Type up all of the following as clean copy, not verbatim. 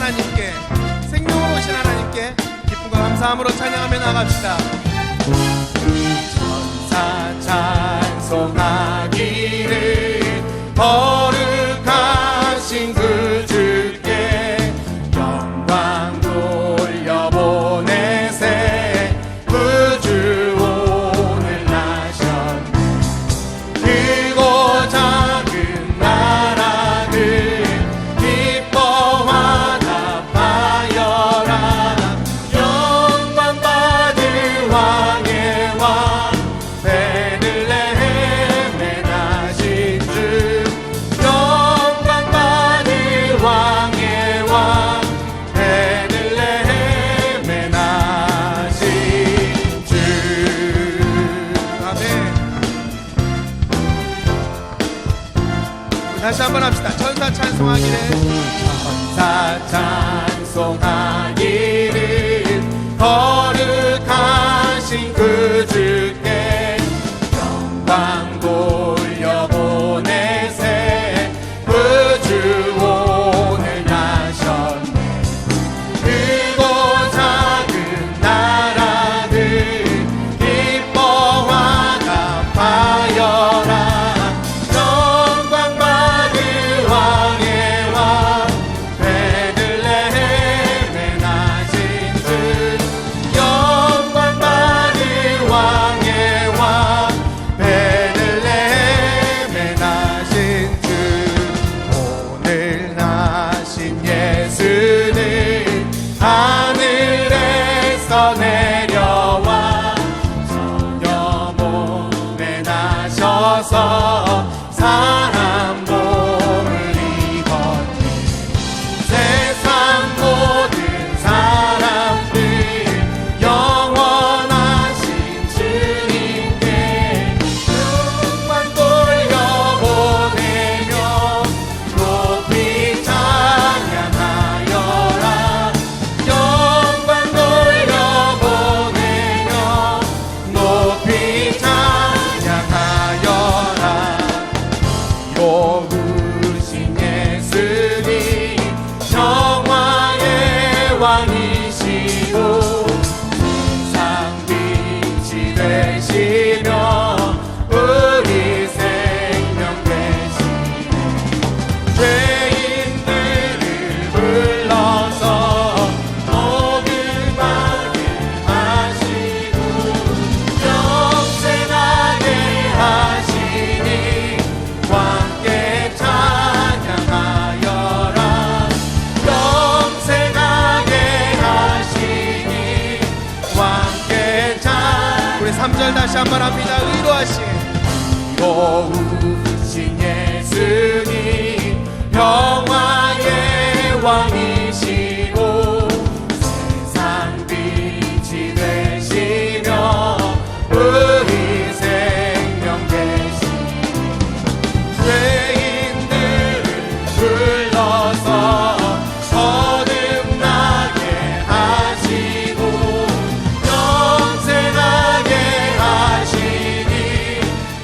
하나님께, 생명으로 오신 하나님께 기쁨과 감사함으로 찬양하며 나갑시다. 천사 찬송하기를 거룩하신 그 주께 영광 돌려보내세. 그 주 오늘 나셨네. 크고 작은 나라들 기뻐하다 파여라. 영광 받을 왕의 왕 베들레헴에 나신 주. 영광 받을 왕의 왕 베들레헴에 나신 주. 아멘. 다시 한번 합시다. 천사 찬송하기를, 천사 찬송하기를 거룩하신 그 주께 영광 돌려보내세. 그 주 오늘 나셨네. 크고 작은 나라들 기뻐하다 파여라. 영광 받을 왕의 왕 베들레헴에 나신 주. 영광 받을 왕의 왕 베들레헴에 나신 주. 오늘 나신 예수는 하늘에서 내려와 전혀 몸에 나셔서 사람 몸을 입었네. 세상 모든 사람들 영원하신 주님께 영광 돌려보내며 높이 찬양하여라. 영광 돌려보내며 높이 찬양하여라. 이로우신 예수님 평화의 왕이시고 세상 빛이 되시며 우리 생명 되시네. 죄인들을 불러서 모금하게 하시고 영생하게 하시니 함께 찬양하여라. 영생하게 하시니 함께 찬양. 우리 3절 다시 한번 합니다. 의로우신 예수님 평화의 왕이시고 세상 빛이 되시며 우리 생명 되시니 죄인들을 불러서 거듭나게 하시고 영생하게 하시니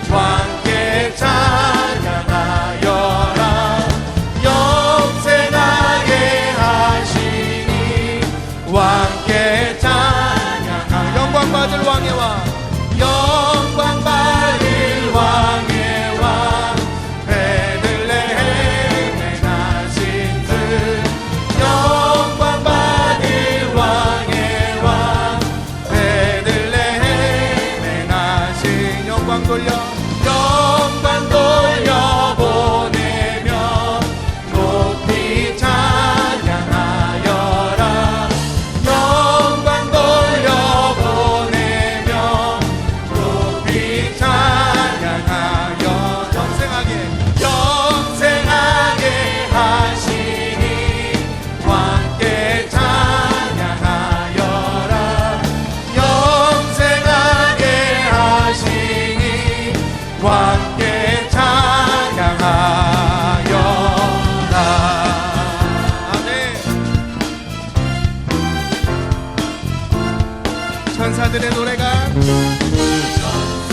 함께 찬양하여라. 영생하게 하시니 함께 찬양하여라. 영광 받을 왕의 왕, 영광 받을 왕의 왕 베들레헴에 나신 주. 영광 받을 왕의 왕 베들레헴에 나신. 영광 돌려보내며 높이 찬양하여라. 영광 돌려보내며 높이 찬양하여. 영생하게 하시니 함께 찬양하여라. 영생하게 하시니 함께 찬양하여라. 아멘. 천사들의 노래가,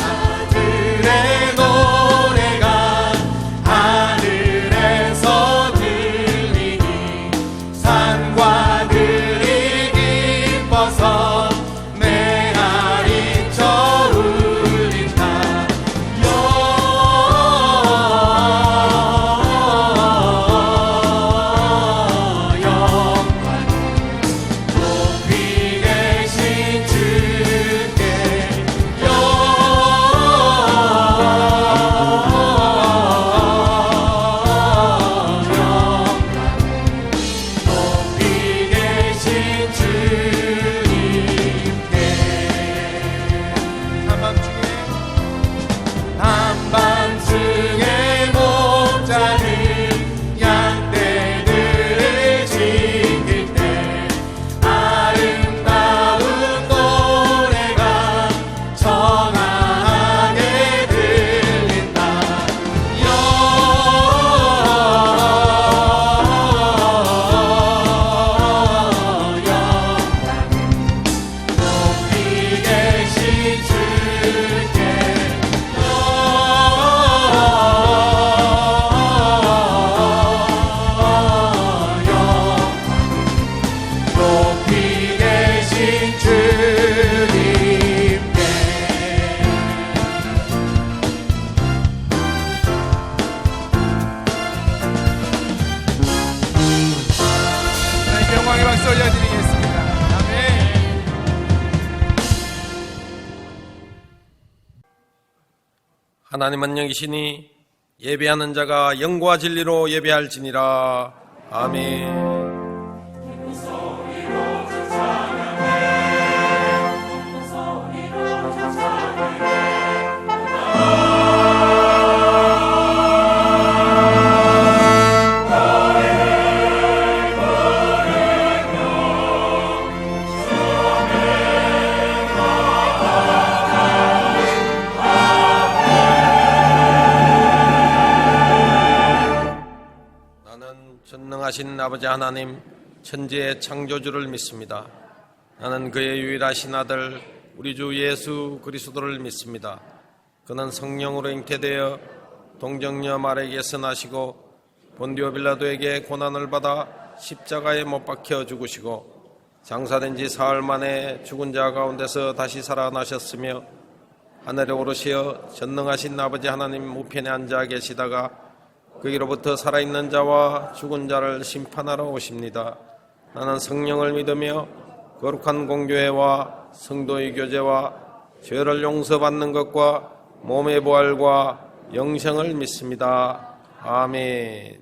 천사들의 노래가 하늘에서 들리니 산과 주님께 한밤중에 목자는 양떼들을 지킬 때 아름다운 노래가 청하게 들린다. 높이 계신 주께 높이 계신 주님께 하나님께 영광의 박수 올려드리겠습니다. 아멘. 하나님은 영이시니 예배하는 자가 영과 진리로 예배할지니라. 아멘. 나는 전능하신 아버지 하나님 천지의 창조주를 믿습니다. 나는 그의 유일하신 아들 우리 주 예수 그리스도를 믿습니다. 그는 성령으로 잉태되어 동정녀 마리아에게서 나시고 본디오 빌라도에게 고난을 받아 십자가에 못 박혀 죽으시고 장사된 지 사흘 만에 죽은 자 가운데서 다시 살아나셨으며 하늘에 오르시어 전능하신 아버지 하나님 우편에 앉아 계시다가 거기로부터 살아있는 자와 죽은 자를 심판하러 오십니다. 나는 성령을 믿으며 거룩한 공교회와 성도의 교제와 죄를 용서받는 것과 몸의 부활과 영생을 믿습니다. 아멘.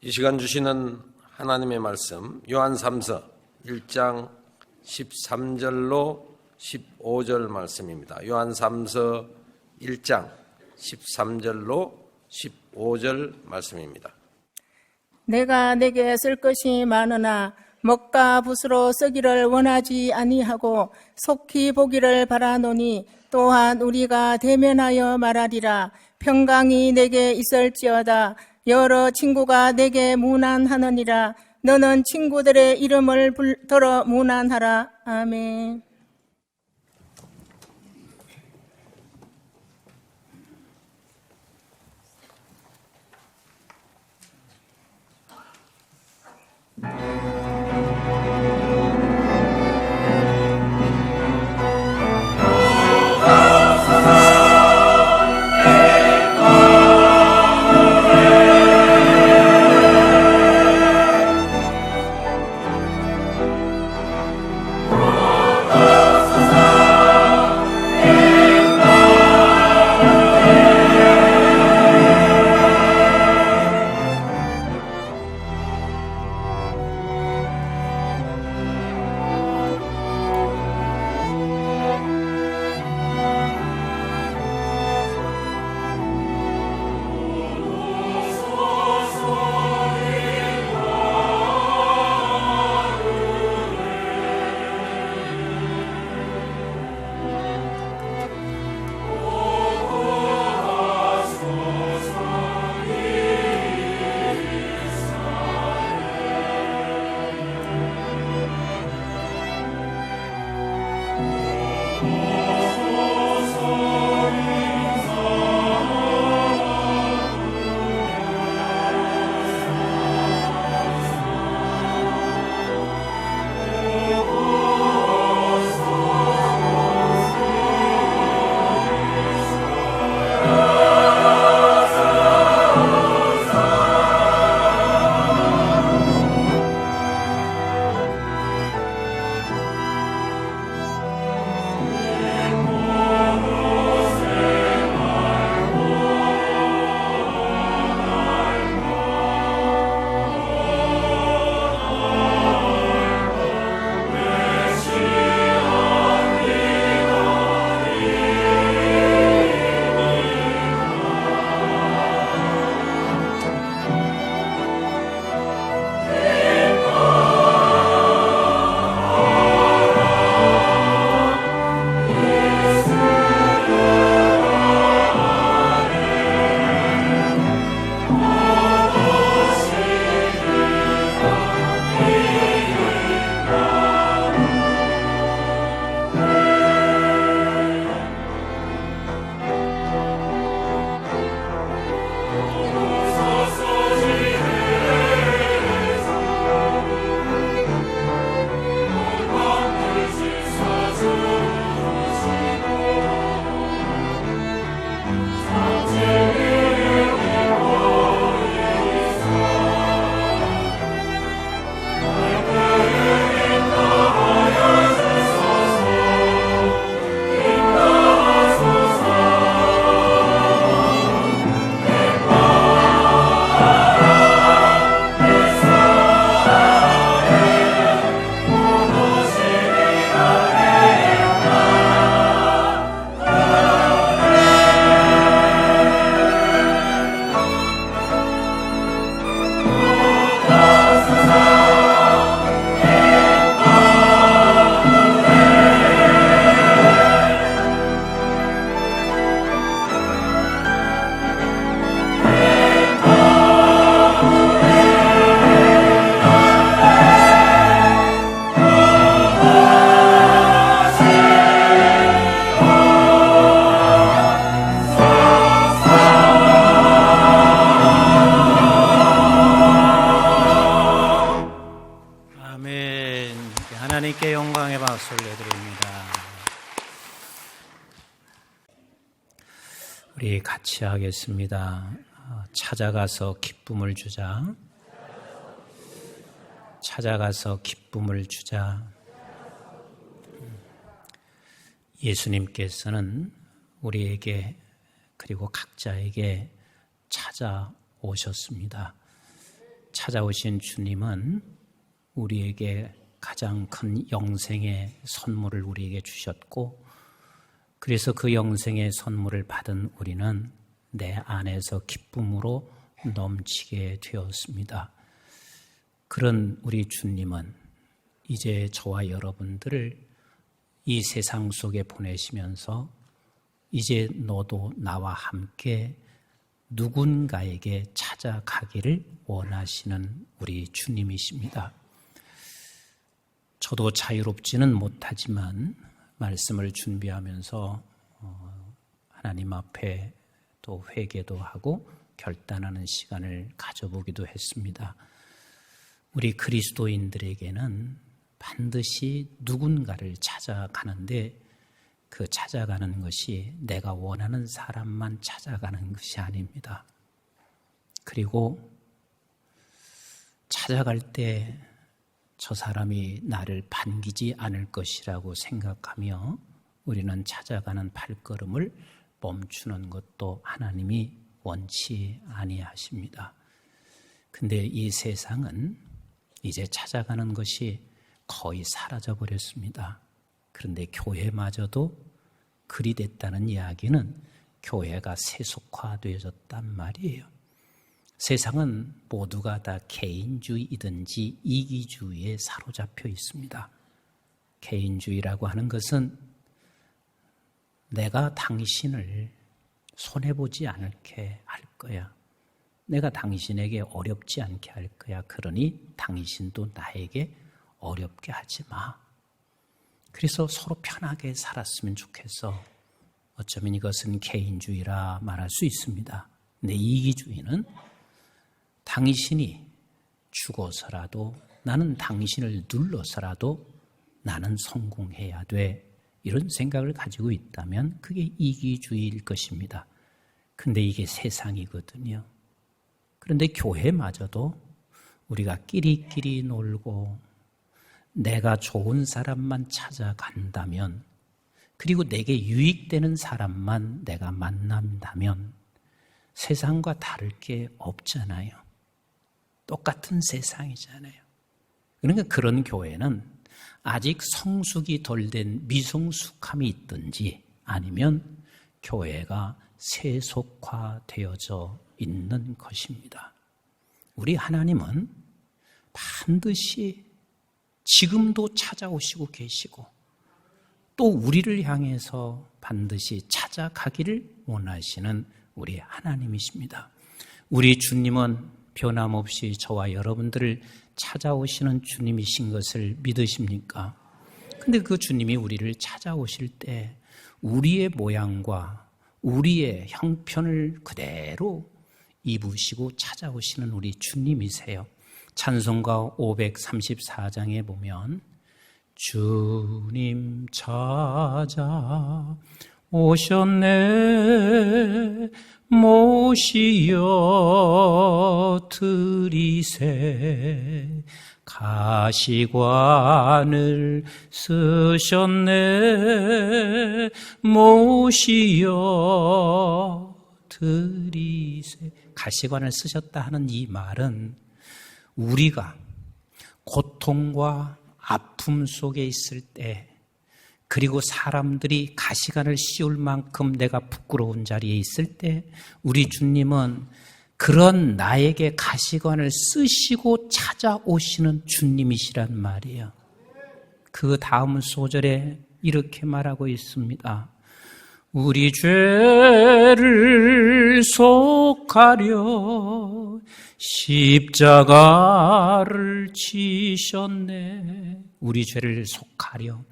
이 시간 주시는 하나님의 말씀 요한3서 1장 13절로 15절 말씀입니다. 요한3서 1장 13절로 15절 말씀입니다. 내가 내게 쓸 것이 많으나 먹과 붓으로 쓰기를 원하지 아니하고 속히 보기를 바라노니 또한 우리가 대면하여 말하리라. 평강이 내게 있을지어다. 여러 친구가 내게 문안하느니라. 너는 친구들의 이름을 들어 문안하라. 아멘. 하나님께 영광의 박수를 내드립니다. 우리 같이 하겠습니다. 찾아가서 기쁨을 주자. 찾아가서 기쁨을 주자. 예수님께서는 우리에게 그리고 각자에게 찾아오셨습니다. 찾아오신 주님은 우리에게 가장 큰 영생의 선물을 우리에게 주셨고, 그래서 그 영생의 선물을 받은 우리는 내 안에서 기쁨으로 넘치게 되었습니다. 그런 우리 주님은 이제 저와 여러분들을 이 세상 속에 보내시면서 이제 너도 나와 함께 누군가에게 찾아가기를 원하시는 우리 주님이십니다. 저도 자유롭지는 못하지만 말씀을 준비하면서 하나님 앞에 또 회개도 하고 결단하는 시간을 가져보기도 했습니다. 우리 그리스도인들에게는 반드시 누군가를 찾아가는데 그 찾아가는 것이 내가 원하는 사람만 찾아가는 것이 아닙니다. 그리고 찾아갈 때 저 사람이 나를 반기지 않을 것이라고 생각하며 우리는 찾아가는 발걸음을 멈추는 것도 하나님이 원치 아니하십니다. 근데 이 세상은 이제 찾아가는 것이 거의 사라져 버렸습니다. 그런데 교회마저도 그리 됐다는 이야기는 교회가 세속화되어졌단 말이에요. 세상은 모두가 다 개인주의이든지 이기주의에 사로잡혀 있습니다. 개인주의라고 하는 것은 내가 당신을 손해보지 않게 할 거야. 내가 당신에게 어렵지 않게 할 거야. 그러니 당신도 나에게 어렵게 하지 마. 그래서 서로 편하게 살았으면 좋겠어. 어쩌면 이것은 개인주의라 말할 수 있습니다. 근데 이기주의는 당신이 죽어서라도 나는 당신을 눌러서라도 나는 성공해야 돼. 이런 생각을 가지고 있다면 그게 이기주의일 것입니다. 근데 이게 세상이거든요. 그런데 교회마저도 우리가 끼리끼리 놀고 내가 좋은 사람만 찾아간다면 그리고 내게 유익되는 사람만 내가 만난다면 세상과 다를 게 없잖아요. 똑같은 세상이잖아요. 그러니까 그런 교회는 아직 성숙이 덜 된 미성숙함이 있든지 아니면 교회가 세속화되어져 있는 것입니다. 우리 하나님은 반드시 지금도 찾아오시고 계시고 또 우리를 향해서 반드시 찾아가기를 원하시는 우리 하나님이십니다. 우리 주님은 변함없이 저와 여러분들을 찾아오시는 주님이신 것을 믿으십니까? 근데 그 주님이 우리를 찾아오실 때 우리의 모양과 우리의 형편을 그대로 입으시고 찾아오시는 우리 주님이세요. 찬송가 534장에 보면 주님 찾아 오셨네 모시어 드리세 가시관을 쓰셨네 모시어 드리세. 가시관을 쓰셨다 하는 이 말은 우리가 고통과 아픔 속에 있을 때 그리고 사람들이 가시관을 씌울 만큼 내가 부끄러운 자리에 있을 때 우리 주님은 그런 나에게 가시관을 쓰시고 찾아오시는 주님이시란 말이에요. 그 다음 소절에 이렇게 말하고 있습니다. 우리 죄를 속하려 십자가를 지셨네. 우리 죄를 속하려.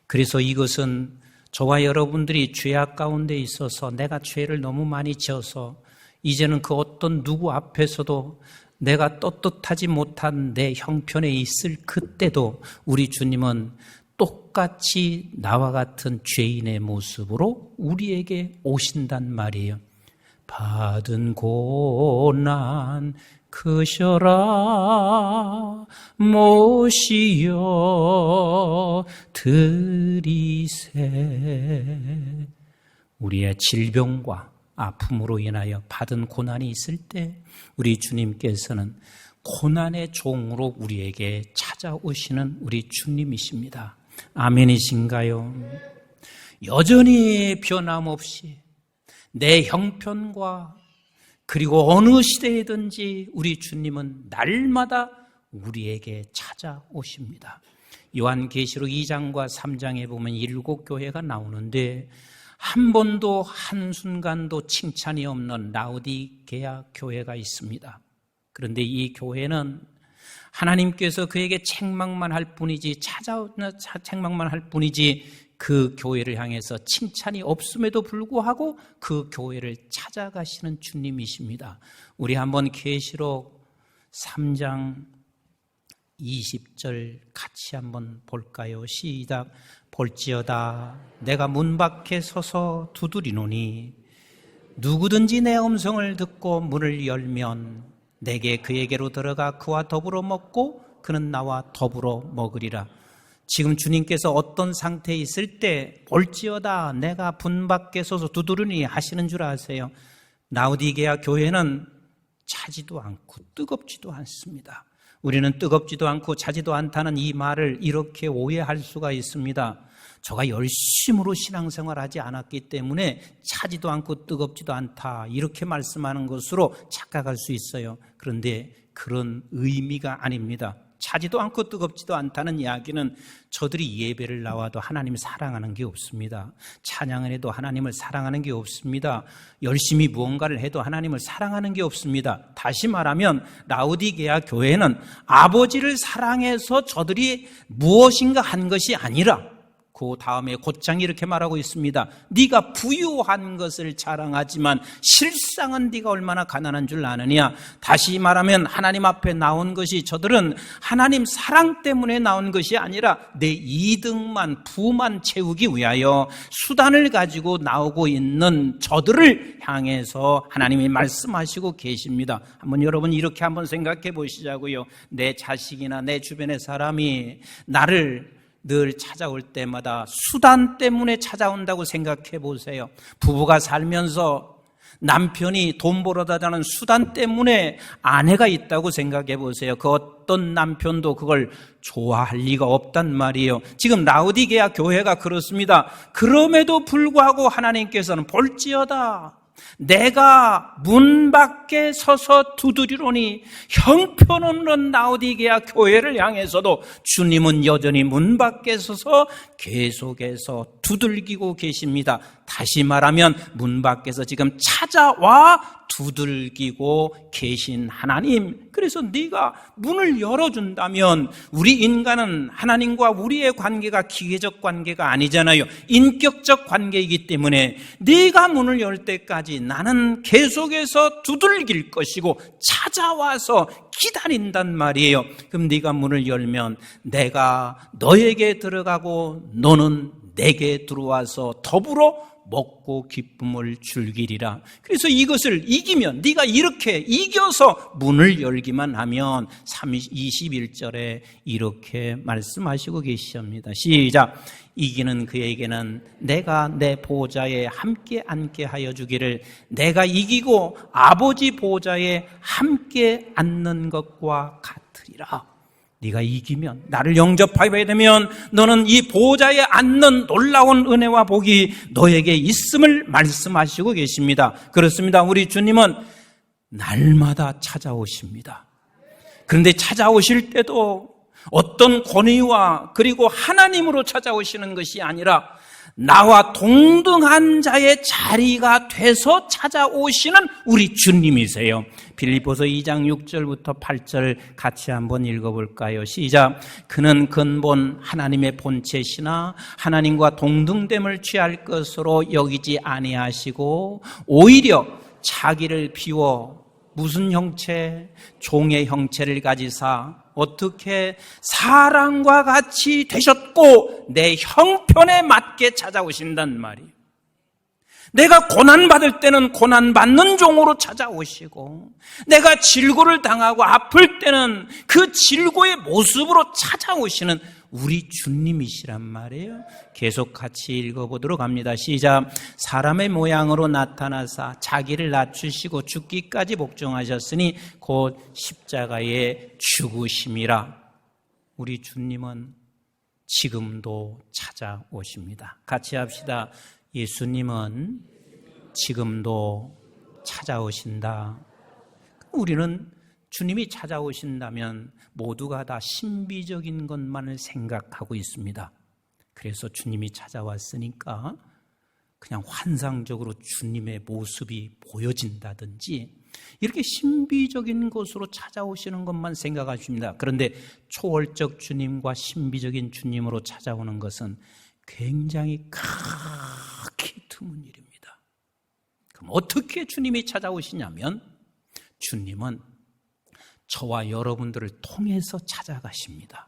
그래서 이것은 저와 여러분들이 죄악 가운데 있어서 내가 죄를 너무 많이 지어서 이제는 그 어떤 누구 앞에서도 내가 떳떳하지 못한 내 형편에 있을 그때도 우리 주님은 똑같이 나와 같은 죄인의 모습으로 우리에게 오신단 말이에요. 받은 고난 크셔라 모시어 드리세. 우리의 질병과 아픔으로 인하여 받은 고난이 있을 때 우리 주님께서는 고난의 종으로 우리에게 찾아오시는 우리 주님이십니다. 아멘이신가요? 여전히 변함없이 내 형편과 그리고 어느 시대에든지 우리 주님은 날마다 우리에게 찾아오십니다. 요한계시록 2장과 3장에 보면 7교회가 나오는데 한 번도 한순간도 칭찬이 없는 라오디게아 교회가 있습니다. 그런데 이 교회는 하나님께서 그에게 책망만 할 뿐이지 책망만 할 뿐이지 그 교회를 향해서 칭찬이 없음에도 불구하고 그 교회를 찾아가시는 주님이십니다. 우리 한번 계시록 3장 20절 같이 한번 볼까요? 시작. 볼지어다 내가 문 밖에 서서 두드리노니 누구든지 내 음성을 듣고 문을 열면 내게 그에게로 들어가 그와 더불어 먹고 그는 나와 더불어 먹으리라. 지금 주님께서 어떤 상태에 있을 때 볼지어다 내가 문 밖에 서서 두드리니 하시는 줄 아세요? 라오디게아 교회는 차지도 않고 뜨겁지도 않습니다. 우리는 뜨겁지도 않고 차지도 않다는 이 말을 이렇게 오해할 수가 있습니다. 저가 열심으로 신앙생활하지 않았기 때문에 차지도 않고 뜨겁지도 않다 이렇게 말씀하는 것으로 착각할 수 있어요. 그런데 그런 의미가 아닙니다. 차지도 않고 뜨겁지도 않다는 이야기는 저들이 예배를 나와도 하나님을 사랑하는 게 없습니다. 찬양을 해도 하나님을 사랑하는 게 없습니다. 열심히 무언가를 해도 하나님을 사랑하는 게 없습니다. 다시 말하면 라오디게아 교회는 아버지를 사랑해서 저들이 무엇인가 한 것이 아니라 그 다음에 곧장 이렇게 말하고 있습니다. 네가 부유한 것을 자랑하지만 실상은 네가 얼마나 가난한 줄 아느냐. 다시 말하면 하나님 앞에 나온 것이 저들은 하나님 사랑 때문에 나온 것이 아니라 내 이득만 부만 채우기 위하여 수단을 가지고 나오고 있는 저들을 향해서 하나님이 말씀하시고 계십니다. 한번 여러분 이렇게 한번 생각해 보시자고요. 내 자식이나 내 주변의 사람이 나를 늘 찾아올 때마다 수단 때문에 찾아온다고 생각해 보세요. 부부가 살면서 남편이 돈 벌어다 자는 수단 때문에 아내가 있다고 생각해 보세요. 그 어떤 남편도 그걸 좋아할 리가 없단 말이에요. 지금 라오디게아 교회가 그렇습니다. 그럼에도 불구하고 하나님께서는 볼지어다 내가 문 밖에 서서 두드리노니 형편없는 라오디게아 교회를 향해서도 주님은 여전히 문 밖에 서서 계속해서 두들기고 계십니다. 다시 말하면 문 밖에서 지금 찾아와 두들기고 계신 하나님, 그래서 네가 문을 열어준다면, 우리 인간은 하나님과 우리의 관계가 기계적 관계가 아니잖아요. 인격적 관계이기 때문에 네가 문을 열 때까지 나는 계속해서 두들길 것이고 찾아와서 기다린단 말이에요. 그럼 네가 문을 열면 내가 너에게 들어가고 너는 내게 들어와서 더불어 먹고 기쁨을 즐기리라. 그래서 이것을 이기면, 네가 이렇게 이겨서 문을 열기만 하면 21절에 이렇게 말씀하시고 계십니다. 시작. 이기는 그에게는 내가 내 보좌에 함께 앉게 하여 주기를, 내가 이기고 아버지 보좌에 함께 앉는 것과 같으리라. 네가 이기면, 나를 영접하게 되면 너는 이 보좌에 앉는 놀라운 은혜와 복이 너에게 있음을 말씀하시고 계십니다. 그렇습니다. 우리 주님은 날마다 찾아오십니다. 그런데 찾아오실 때도 어떤 권위와 그리고 하나님으로 찾아오시는 것이 아니라 나와 동등한 자의 자리가 돼서 찾아오시는 우리 주님이세요. 빌립보서 2장 6절부터 8절 같이 한번 읽어볼까요? 시작. 그는 근본 하나님의 본체시나 하나님과 동등됨을 취할 것으로 여기지 아니하시고 오히려 자기를 비워 무슨 형체? 종의 형체를 가지사 어떻게 사람과 같이 되셨고 내 형편에 맞게 찾아오신단 말이에요. 내가 고난받을 때는 고난받는 종으로 찾아오시고, 내가 질고를 당하고 아플 때는 그 질고의 모습으로 찾아오시는 우리 주님이시란 말이에요. 계속 같이 읽어보도록 합니다. 시작. 사람의 모양으로 나타나사 자기를 낮추시고 죽기까지 복종하셨으니 곧 십자가에 죽으심이라. 우리 주님은 지금도 찾아오십니다. 같이 합시다. 예수님은 지금도 찾아오신다. 우리는 주님이 찾아오신다면 모두가 다 신비적인 것만을 생각하고 있습니다. 그래서 주님이 찾아왔으니까 그냥 환상적으로 주님의 모습이 보여진다든지 이렇게 신비적인 것으로 찾아오시는 것만 생각하십니다. 그런데 초월적 주님과 신비적인 주님으로 찾아오는 것은 굉장히 극히 드문 일입니다. 그럼 어떻게 주님이 찾아오시냐면 주님은 저와 여러분들을 통해서 찾아가십니다.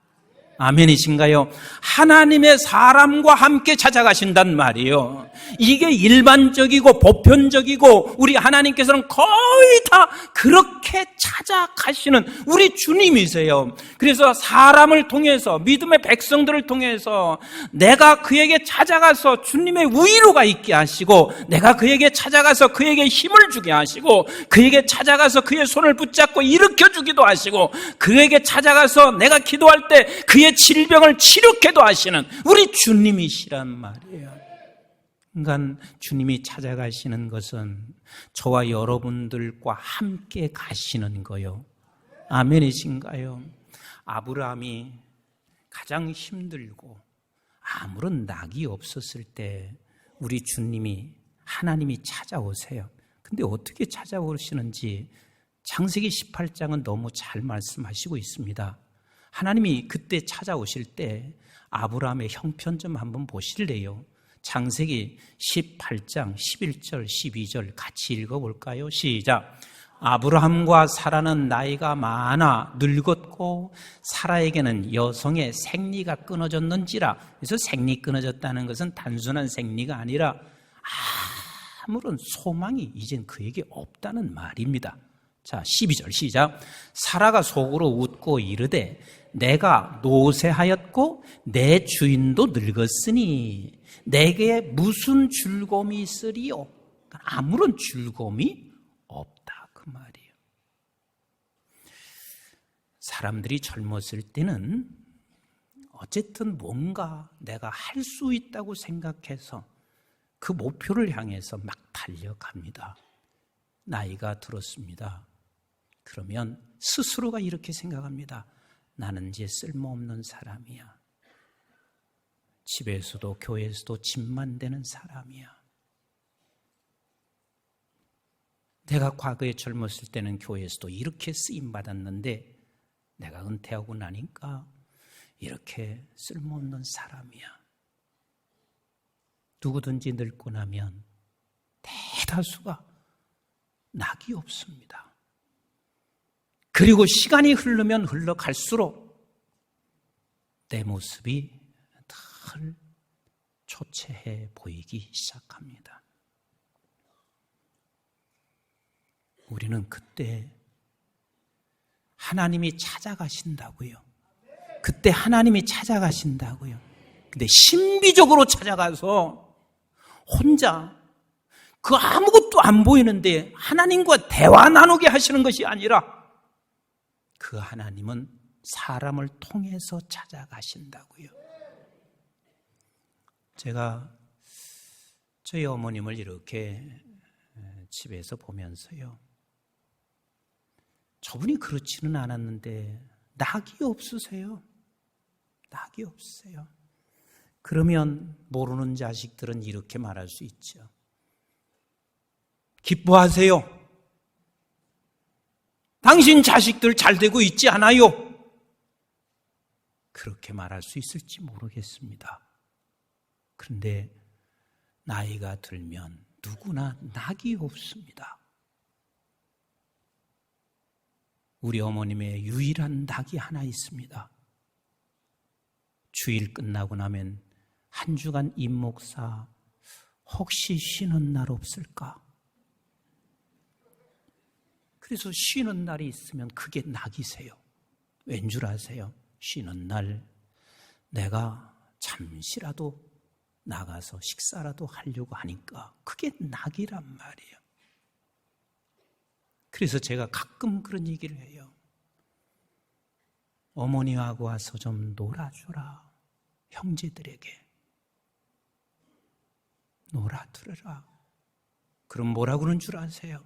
아멘이신가요? 하나님의 사람과 함께 찾아가신단 말이에요. 이게 일반적이고 보편적이고 우리 하나님께서는 거의 다 그렇게 찾아가시는 우리 주님이세요. 그래서 사람을 통해서 믿음의 백성들을 통해서 내가 그에게 찾아가서 주님의 위로가 있게 하시고 내가 그에게 찾아가서 그에게 힘을 주게 하시고 그에게 찾아가서 그의 손을 붙잡고 일으켜주기도 하시고 그에게 찾아가서 내가 기도할 때 그의 질병을 치료케도 하시는 우리 주님이시란 말이에요. 그러니까 주님이 찾아가시는 것은 저와 여러분들과 함께 가시는 거요. 아멘이신가요? 아브라함이 가장 힘들고 아무런 낙이 없었을 때 우리 주님이 하나님이 찾아오세요. 근데 어떻게 찾아오시는지 창세기 18장은 너무 잘 말씀하시고 있습니다. 하나님이 그때 찾아오실 때 아브라함의 형편 좀 한번 보실래요? 창세기 18장 11절 12절 같이 읽어볼까요? 시작. 아브라함과 사라는 나이가 많아 늙었고 사라에게는 여성의 생리가 끊어졌는지라. 그래서 생리 끊어졌다는 것은 단순한 생리가 아니라 아무런 소망이 이젠 그에게 없다는 말입니다. 자, 12절 시작. 사라가 속으로 웃고 이르되 내가 노쇠하였고 내 주인도 늙었으니 내게 무슨 즐거움이 있으리요? 아무런 즐거움이 없다 그 말이에요. 사람들이 젊었을 때는 어쨌든 뭔가 내가 할 수 있다고 생각해서 그 목표를 향해서 막 달려갑니다. 나이가 들었습니다. 그러면 스스로가 이렇게 생각합니다. 나는 이제 쓸모없는 사람이야. 집에서도 교회에서도 짐만 되는 사람이야. 내가 과거에 젊었을 때는 교회에서도 이렇게 쓰임받았는데 내가 은퇴하고 나니까 이렇게 쓸모없는 사람이야. 누구든지 늙고 나면 대다수가 낙이 없습니다. 그리고 시간이 흐르면 흘러갈수록 내 모습이 덜 초췌해 보이기 시작합니다. 우리는 그때 하나님이 찾아가신다고요. 그때 하나님이 찾아가신다고요. 근데 신비적으로 찾아가서 혼자 그 아무것도 안 보이는데 하나님과 대화 나누게 하시는 것이 아니라 그 하나님은 사람을 통해서 찾아가신다고요. 제가 저희 어머님을 이렇게 집에서 보면서요. 저분이 그렇지는 않았는데 낙이 없으세요. 낙이 없으세요. 그러면 모르는 자식들은 이렇게 말할 수 있죠. 기뻐하세요. 당신 자식들 잘 되고 있지 않아요? 그렇게 말할 수 있을지 모르겠습니다. 그런데 나이가 들면 누구나 낙이 없습니다. 우리 어머님의 유일한 낙이 하나 있습니다. 주일 끝나고 나면 한 주간 임 목사 혹시 쉬는 날 없을까? 그래서 쉬는 날이 있으면 그게 낙이세요. 왠 줄 아세요? 쉬는 날 내가 잠시라도 나가서 식사라도 하려고 하니까 그게 낙이란 말이에요. 그래서 제가 가끔 그런 얘기를 해요. 어머니하고 와서 좀 놀아주라. 형제들에게 놀아주라. 그럼 뭐라 그러는 줄 아세요?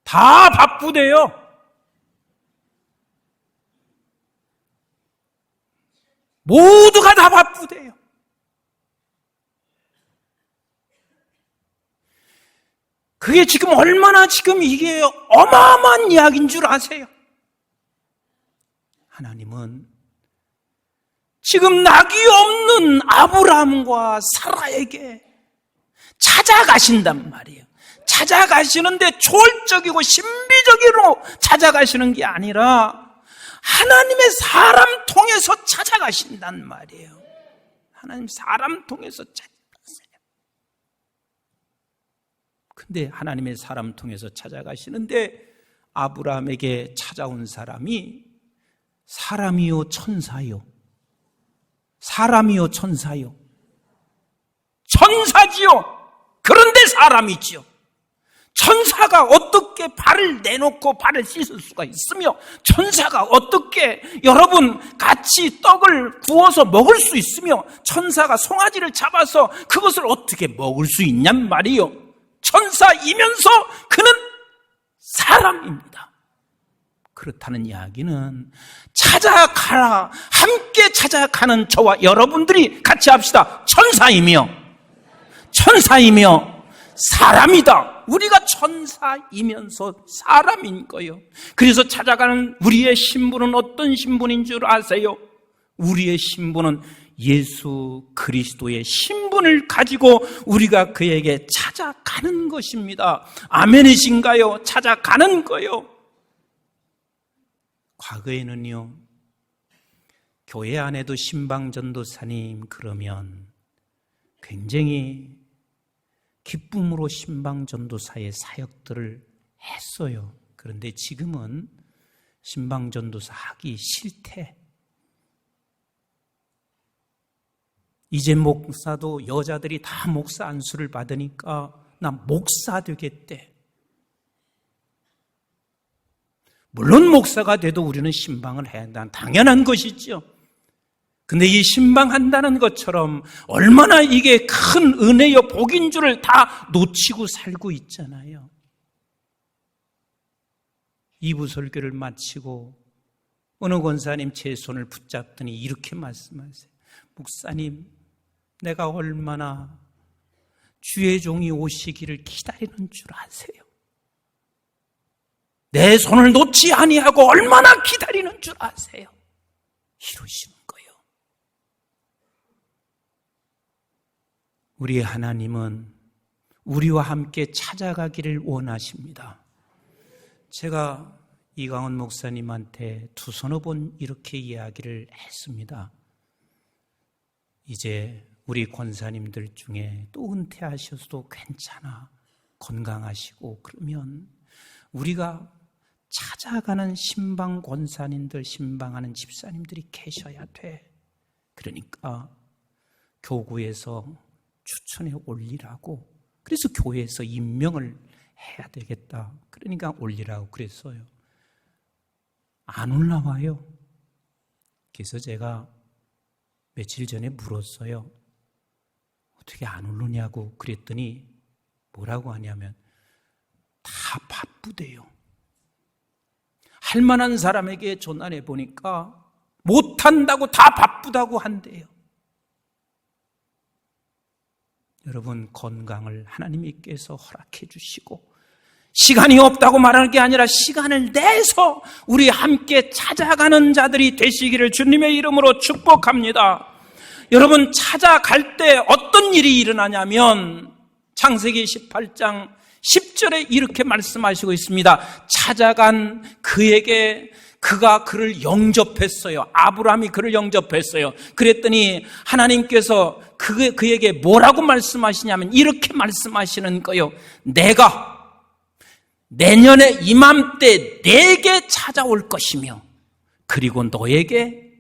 다 바쁘대요. 모두가 다 바쁘대요. 그게 지금 얼마나 지금 이게 어마어마한 이야기인 줄 아세요? 하나님은 지금 낙이 없는 아브라함과 사라에게 찾아가신단 말이에요. 찾아가시는데 초월적이고 신비적으로 찾아가시는 게 아니라 하나님의 사람 통해서 찾아가신단 말이에요. 하나님 사람 통해서 찾아가세요. 근데 하나님의 사람 통해서 찾아가시는데 아브라함에게 찾아온 사람이 사람이요 천사요. 사람이요 천사요. 천사지요. 그런데 사람이지요. 천사가 어떻게 발을 내놓고 발을 씻을 수가 있으며 천사가 어떻게 여러분 같이 떡을 구워서 먹을 수 있으며 천사가 송아지를 잡아서 그것을 어떻게 먹을 수 있냔 말이요. 천사이면서 그는 사람입니다. 그렇다는 이야기는 찾아가라, 함께 찾아가는 저와 여러분들이 같이 합시다. 천사이며 사람이다. 우리가 천사이면서 사람인 거예요. 그래서 찾아가는 우리의 신분은 어떤 신분인 줄 아세요? 우리의 신분은 예수 그리스도의 신분을 가지고 우리가 그에게 찾아가는 것입니다. 아멘이신가요? 찾아가는 거요. 과거에는요, 교회 안에도 신방전도사님 그러면 굉장히 기쁨으로 신방전도사의 사역들을 했어요. 그런데 지금은 신방전도사 하기 싫대. 이제 목사도 여자들이 다 목사 안수를 받으니까 나 목사 되겠대. 물론 목사가 돼도 우리는 신방을 해야 한다는 당연한 것이죠. 근데 이 신방한다는 것처럼 얼마나 이게 큰 은혜요 복인 줄을 다 놓치고 살고 있잖아요. 2부 설교를 마치고 어느 권사님 제 손을 붙잡더니 이렇게 말씀하세요. 목사님, 내가 얼마나 주의 종이 오시기를 기다리는 줄 아세요? 내 손을 놓지 아니하고 얼마나 기다리는 줄 아세요? 이러시는 거예요. 우리 하나님은 우리와 함께 찾아가기를 원하십니다. 제가 이강원 목사님한테 두 서너 번 이렇게 이야기를 했습니다. 이제 우리 권사님들 중에 또 은퇴하셔서도 괜찮아, 건강하시고 그러면 우리가 찾아가는 신방 권사님들, 신방하는 집사님들이 계셔야 돼. 그러니까 교구에서 추천에 올리라고, 그래서 교회에서 임명을 해야 되겠다. 그러니까 올리라고 그랬어요. 안 올라와요. 그래서 제가 며칠 전에 물었어요. 어떻게 안 오르냐고 그랬더니 뭐라고 하냐면 다 바쁘대요. 할 만한 사람에게 전화해 보니까 못한다고, 다 바쁘다고 한대요. 여러분, 건강을 하나님께서 허락해 주시고 시간이 없다고 말하는 게 아니라 시간을 내서 우리 함께 찾아가는 자들이 되시기를 주님의 이름으로 축복합니다. 여러분, 찾아갈 때 어떤 일이 일어나냐면 창세기 18장 10절에 이렇게 말씀하시고 있습니다. 찾아간 그에게 그가 그를 영접했어요. 아브라함이 그를 영접했어요. 그랬더니 하나님께서 그에게 뭐라고 말씀하시냐면 이렇게 말씀하시는 거예요. 내가 내년에 이맘때 내게 찾아올 것이며 그리고 너에게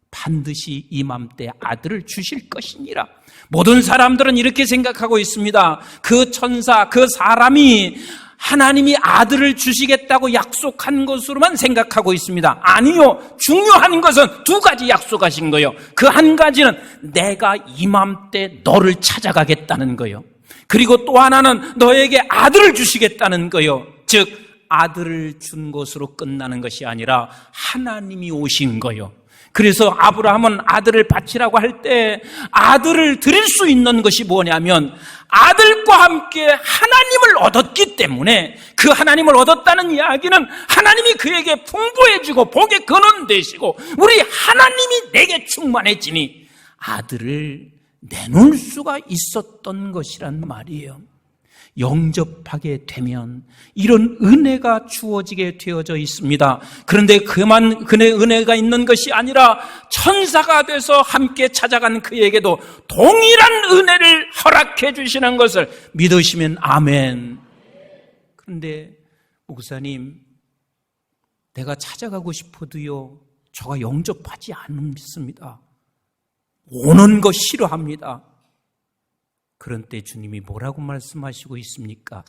반드시 이맘때 아들을 주실 것이니라. 모든 사람들은 이렇게 생각하고 있습니다. 그 천사, 그 사람이 하나님이 아들을 주시겠다고 약속한 것으로만 생각하고 있습니다. 아니요, 중요한 것은 두 가지 약속하신 거예요. 그 한 가지는 내가 이맘때 너를 찾아가겠다는 거예요. 그리고 또 하나는 너에게 아들을 주시겠다는 거예요. 즉 아들을 준 것으로 끝나는 것이 아니라 하나님이 오신 거예요. 그래서 아브라함은 아들을 바치라고 할 때 아들을 드릴 수 있는 것이 뭐냐면 아들과 함께 하나님을 얻었기 때문에, 그 하나님을 얻었다는 이야기는 하나님이 그에게 풍부해지고 복의 근원 되시고 우리 하나님이 내게 충만해지니 아들을 내놓을 수가 있었던 것이란 말이에요. 영접하게 되면 이런 은혜가 주어지게 되어져 있습니다. 그런데 그만 그의 은혜가 있는 것이 아니라 천사가 돼서 함께 찾아간 그에게도 동일한 은혜를 허락해 주시는 것을 믿으시면 아멘. 그런데 목사님, 내가 찾아가고 싶어도요, 저가 영접하지 않습니다. 오는 거 싫어합니다. 그런 때 주님이 뭐라고 말씀하시고 있습니까?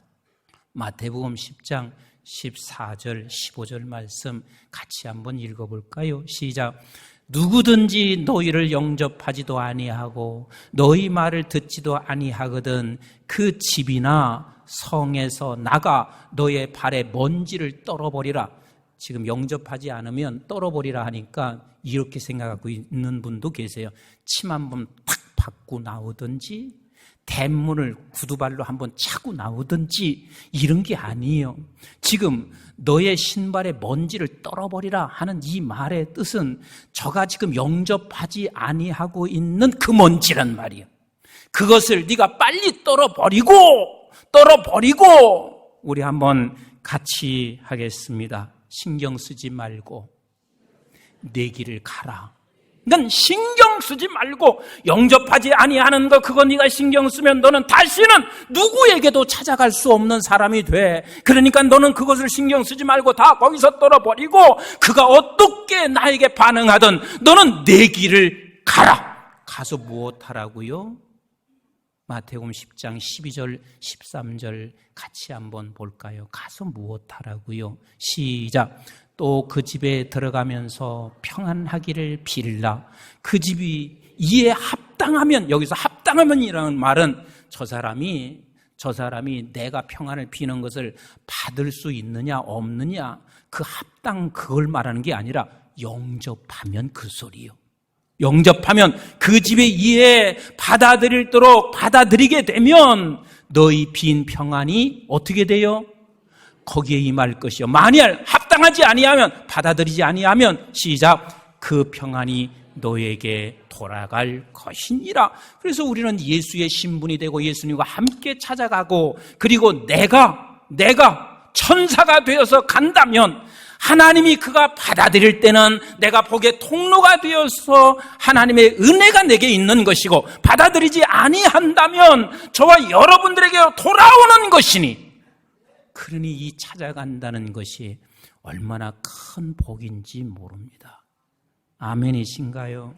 마태복음 10장 14절 15절 말씀 같이 한번 읽어볼까요? 시작. 누구든지 너희를 영접하지도 아니하고 너희 말을 듣지도 아니하거든 그 집이나 성에서 나가 너의 발에 먼지를 떨어버리라. 지금 영접하지 않으면 떨어버리라 하니까 이렇게 생각하고 있는 분도 계세요. 침 한번 탁 받고 나오든지 대문을 구두발로 한번 차고 나오든지 이런 게 아니에요. 지금 너의 신발에 먼지를 떨어버리라 하는 이 말의 뜻은 저가 지금 영접하지 아니하고 있는 그 먼지란 말이에요. 그것을 네가 빨리 떨어버리고 우리 한번 같이 하겠습니다. 신경 쓰지 말고 내 길을 가라. 넌 신경 쓰지 말고, 영접하지 아니하는 거 그거 네가 신경 쓰면 너는 다시는 누구에게도 찾아갈 수 없는 사람이 돼. 그러니까 너는 그것을 신경 쓰지 말고 다 거기서 떨어버리고 그가 어떻게 나에게 반응하든 너는 내 길을 가라. 가서 무엇하라고요? 마태복음 10장 12절 13절 같이 한번 볼까요? 가서 무엇하라고요? 시작. 또 그 집에 들어가면서 평안하기를 빌라. 그 집이 이에 합당하면, 여기서 합당하면이라는 말은 저 사람이 내가 평안을 비는 것을 받을 수 있느냐 없느냐, 그 합당 그걸 말하는 게 아니라 영접하면 그 소리요. 영접하면 그 집의 이에 받아들이게 되면 너희 빈 평안이 어떻게 돼요? 거기에 임할 것이요. 만일 합당하지 아니하면, 받아들이지 아니하면 시작. 그 평안이 너에게 돌아갈 것이니라. 그래서 우리는 예수의 신분이 되고 예수님과 함께 찾아가고, 그리고 내가 천사가 되어서 간다면 하나님이 그가 받아들일 때는 내가 복의 통로가 되어서 하나님의 은혜가 내게 있는 것이고, 받아들이지 아니한다면 저와 여러분들에게 돌아오는 것이니, 그러니 이 찾아간다는 것이 얼마나 큰 복인지 모릅니다. 아멘이신가요?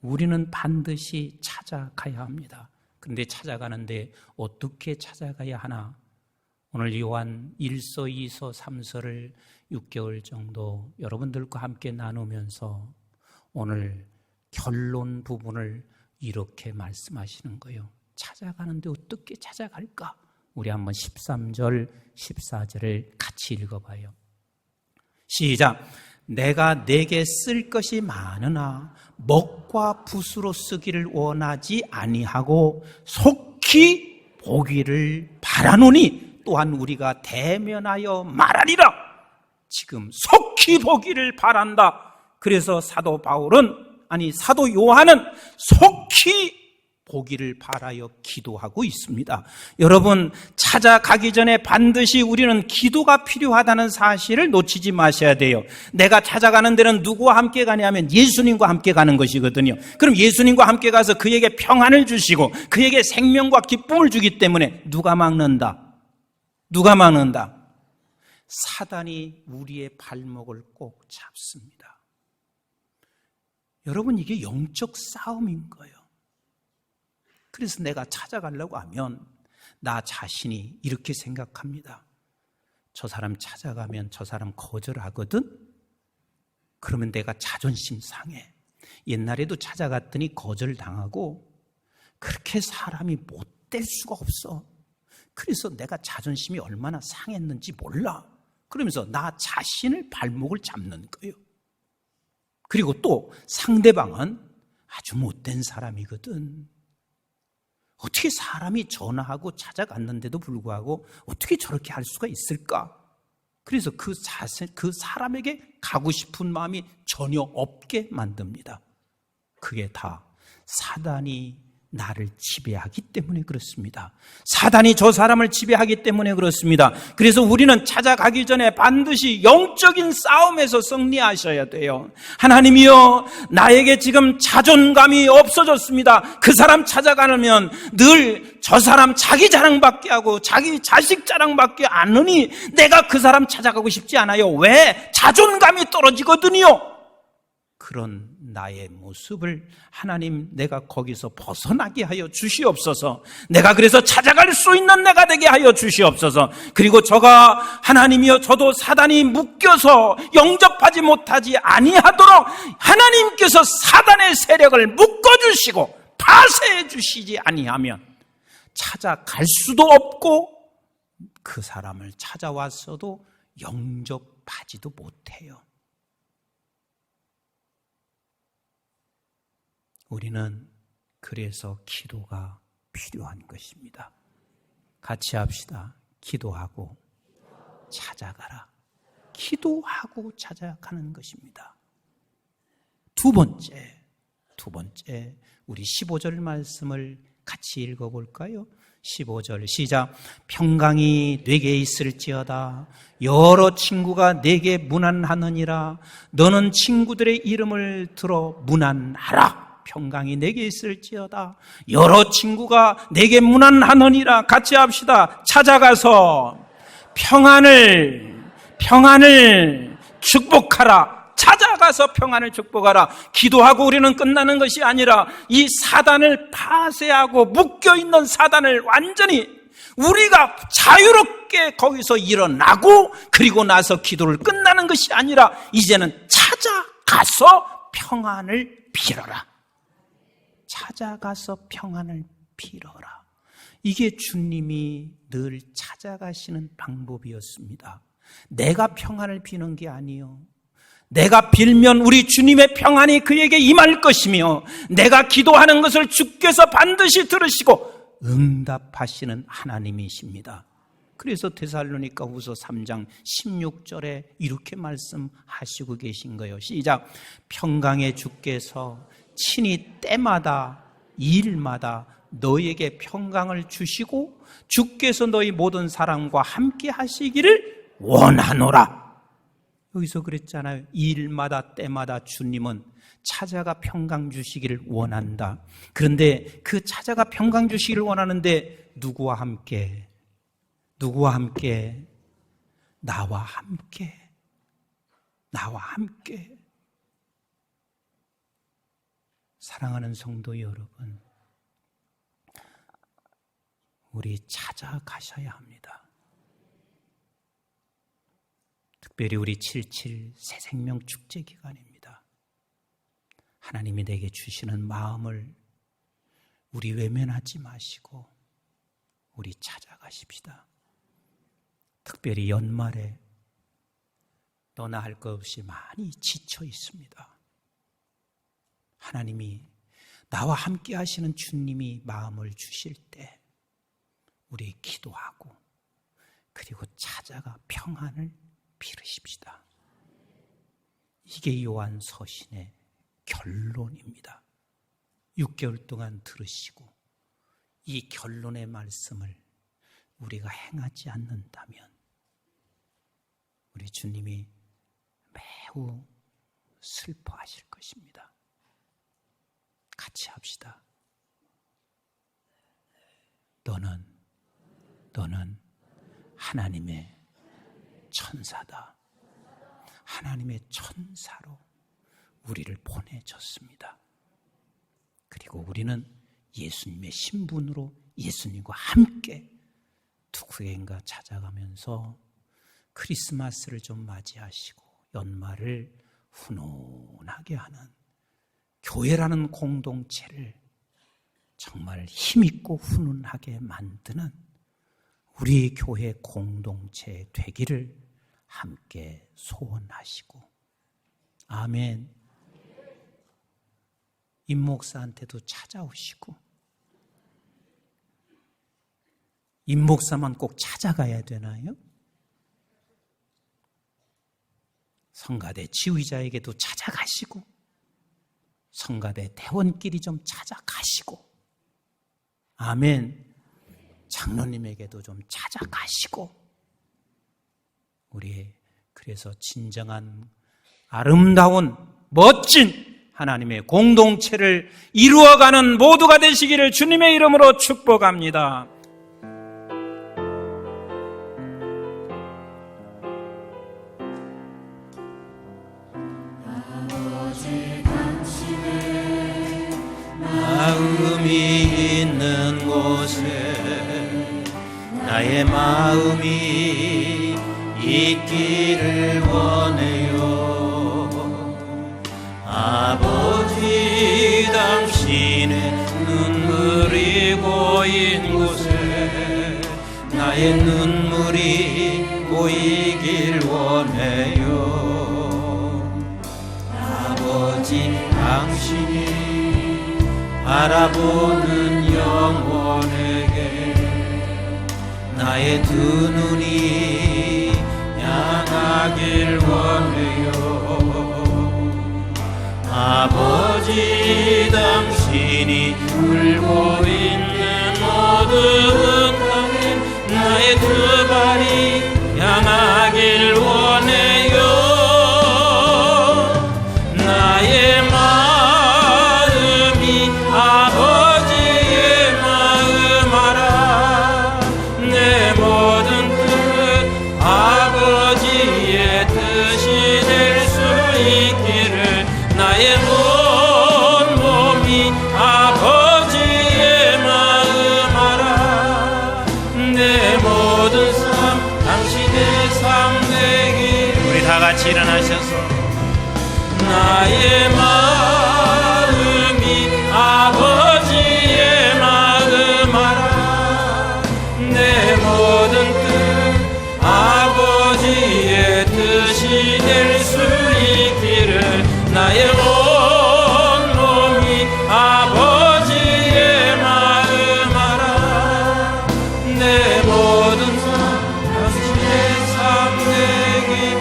우리는 반드시 찾아가야 합니다. 그런데 찾아가는데 어떻게 찾아가야 하나? 오늘 요한 1서, 2서, 3서를 6개월 정도 여러분들과 함께 나누면서 오늘 결론 부분을 이렇게 말씀하시는 거예요. 찾아가는데 어떻게 찾아갈까? 우리 한번 13절, 14절을 같이 읽어봐요. 시작. 내가 내게 쓸 것이 많으나 먹과 붓으로 쓰기를 원하지 아니하고 속히 보기를 바라노니 또한 우리가 대면하여 말하리라. 지금 속히 보기를 바란다. 그래서 사도 요한은 속히 보기를 바라여 기도하고 있습니다. 여러분, 찾아가기 전에 반드시 우리는 기도가 필요하다는 사실을 놓치지 마셔야 돼요. 내가 찾아가는 데는 누구와 함께 가냐면 예수님과 함께 가는 것이거든요. 그럼 예수님과 함께 가서 그에게 평안을 주시고 그에게 생명과 기쁨을 주기 때문에 누가 막는다? 사단이 우리의 발목을 꼭 잡습니다. 여러분, 이게 영적 싸움인 거예요. 그래서 내가 찾아가려고 하면 나 자신이 이렇게 생각합니다. 저 사람 찾아가면 저 사람 거절하거든? 그러면 내가 자존심 상해. 옛날에도 찾아갔더니 거절당하고 그렇게 사람이 못될 수가 없어. 그래서 내가 자존심이 얼마나 상했는지 몰라. 그러면서 나 자신을 발목을 잡는 거예요. 그리고 또 상대방은 아주 못된 사람이거든. 어떻게 사람이 전화하고 찾아갔는데도 불구하고 어떻게 저렇게 할 수가 있을까? 그래서 그 사람에게 가고 싶은 마음이 전혀 없게 만듭니다. 그게 다 사단이 나를 지배하기 때문에 그렇습니다. 사단이 저 사람을 지배하기 때문에 그렇습니다. 그래서 우리는 찾아가기 전에 반드시 영적인 싸움에서 승리하셔야 돼요. 하나님이여, 나에게 지금 자존감이 없어졌습니다. 그 사람 찾아가면 늘 저 사람 자기 자랑밖에 하고 자기 자식 자랑밖에 안 하니 내가 그 사람 찾아가고 싶지 않아요. 왜? 자존감이 떨어지거든요. 그런 나의 모습을 하나님, 내가 거기서 벗어나게 하여 주시옵소서. 내가 그래서 찾아갈 수 있는 내가 되게 하여 주시옵소서. 그리고 저가 하나님이여, 저도 사단이 묶여서 영접하지 못하지 아니하도록 하나님께서 사단의 세력을 묶어주시고 파쇄해 주시지 아니하면 찾아갈 수도 없고 그 사람을 찾아왔어도 영접하지도 못해요. 우리는 그래서 기도가 필요한 것입니다. 같이 합시다. 기도하고 찾아가라. 기도하고 찾아가는 것입니다. 두 번째, 우리 15절 말씀을 같이 읽어볼까요? 15절 시작. 평강이 네게 있을지어다. 여러 친구가 네게 문안하느니라. 너는 친구들의 이름을 들어 문안하라. 평강이 내게 있을지어다. 여러 친구가 내게 문안하느니라. 같이 합시다. 찾아가서 평안을 축복하라. 찾아가서 평안을 축복하라. 기도하고 우리는 끝나는 것이 아니라 이 사단을 파쇄하고 묶여있는 사단을 완전히 우리가 자유롭게 거기서 일어나고 그리고 나서 기도를 끝나는 것이 아니라 이제는 찾아가서 평안을 빌어라. 찾아가서 평안을 빌어라. 이게 주님이 늘 찾아가시는 방법이었습니다. 내가 평안을 비는 게 아니요, 내가 빌면 우리 주님의 평안이 그에게 임할 것이며 내가 기도하는 것을 주께서 반드시 들으시고 응답하시는 하나님이십니다. 그래서 데살로니가후서 3장 16절에 이렇게 말씀하시고 계신 거예요. 시작. 평강의 주께서 친히 때마다 일마다 너에게 평강을 주시고 주께서 너희 모든 사람과 함께 하시기를 원하노라. 여기서 그랬잖아요. 일마다 때마다 주님은 찾아가 평강 주시기를 원한다. 그런데 그 찾아가 평강 주시기를 원하는데 누구와 함께? 나와 함께. 사랑하는 성도 여러분, 우리 찾아가셔야 합니다. 특별히 우리 77 새생명 축제 기간입니다. 하나님이 내게 주시는 마음을 우리 외면하지 마시고 우리 찾아가십시다. 특별히 연말에 너나 할 것 없이 많이 지쳐 있습니다. 하나님이 나와 함께 하시는 주님이 마음을 주실 때 우리 기도하고 그리고 찾아가 평안을 빌으십시다. 이게 요한 서신의 결론입니다. 6개월 동안 들으시고 이 결론의 말씀을 우리가 행하지 않는다면 우리 주님이 매우 슬퍼하실 것입니다. 같이 합시다. 너는 하나님의 천사다. 하나님의 천사로 우리를 보내줬습니다. 그리고 우리는 예수님의 신분으로 예수님과 함께 누구인가 찾아가면서 크리스마스를 좀 맞이하시고 연말을 훈훈하게 하는 교회라는 공동체를 정말 힘있고 훈훈하게 만드는 우리 교회 공동체 되기를 함께 소원하시고 아멘. 임 목사한테도 찾아오시고, 임 목사만 꼭 찾아가야 되나요? 성가대 지휘자에게도 찾아가시고, 성가대 대원끼리 좀 찾아가시고, 아멘, 장로님에게도 좀 찾아가시고, 우리 그래서 진정한 아름다운 멋진 하나님의 공동체를 이루어가는 모두가 되시기를 주님의 이름으로 축복합니다. 마음이 있는 곳에 나의 마음이 있기를 원해요. 아버지, 당신의 눈물이 고인 곳에 나의 눈물이 고이길 원해요. 아버지, 당신이 바라보는 영혼에게 나의 두 눈이 향하길 원해요. 아버지, 당신이 울고 있는 어두운 땅에 나의 두 발이 향하길 원해요. 나의 마음이 아버지의 마음 알아. 내 모든 뜻 아버지의 뜻이 될 수 있기를. 나의 온 몸이 아버지의 마음 알아. 내 모든 삶 당신의 삶 되길. 우리 다 같이 일어나셔서 나의 마음이 아버지의 마음 알아. 내 모든 뜻 아버지의 뜻이 될 수 있기를. 나의 온 몸이 아버지의 마음 알아. 내 모든 삶 당신의 삶 되기를.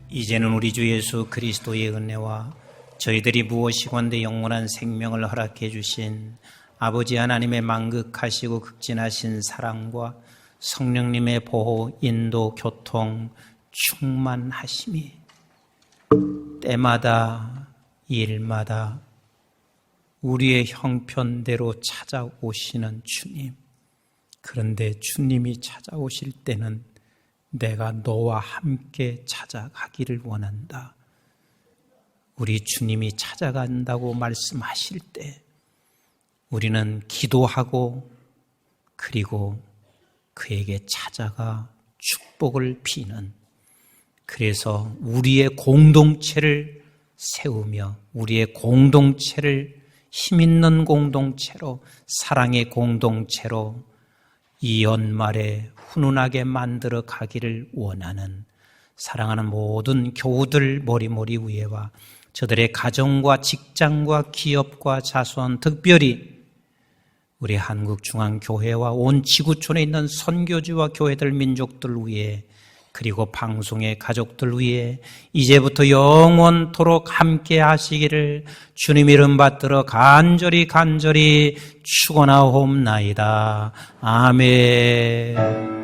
이제는 우리 주 예수 그리스도의 은혜와 저희들이 무엇이건대 영원한 생명을 허락해 주신 아버지 하나님의 만극하시고 극진하신 사랑과 성령님의 보호, 인도, 교통, 충만하심이 때마다 일마다 우리의 형편대로 찾아오시는 주님. 그런데 주님이 찾아오실 때는 내가 너와 함께 찾아가기를 원한다. 우리 주님이 찾아간다고 말씀하실 때 우리는 기도하고 그리고 그에게 찾아가 축복을 비는, 그래서 우리의 공동체를 세우며 우리의 공동체를 힘있는 공동체로, 사랑의 공동체로 이 연말에 훈훈하게 만들어 가기를 원하는 사랑하는 모든 교우들 머리머리 위에와 저들의 가정과 직장과 기업과 자손, 특별히 우리 한국중앙교회와 온 지구촌에 있는 선교지와 교회들, 민족들 위에, 그리고 방송의 가족들 위에 이제부터 영원토록 함께 하시기를 주님 이름 받들어 간절히 축원하옵나이다. 아멘.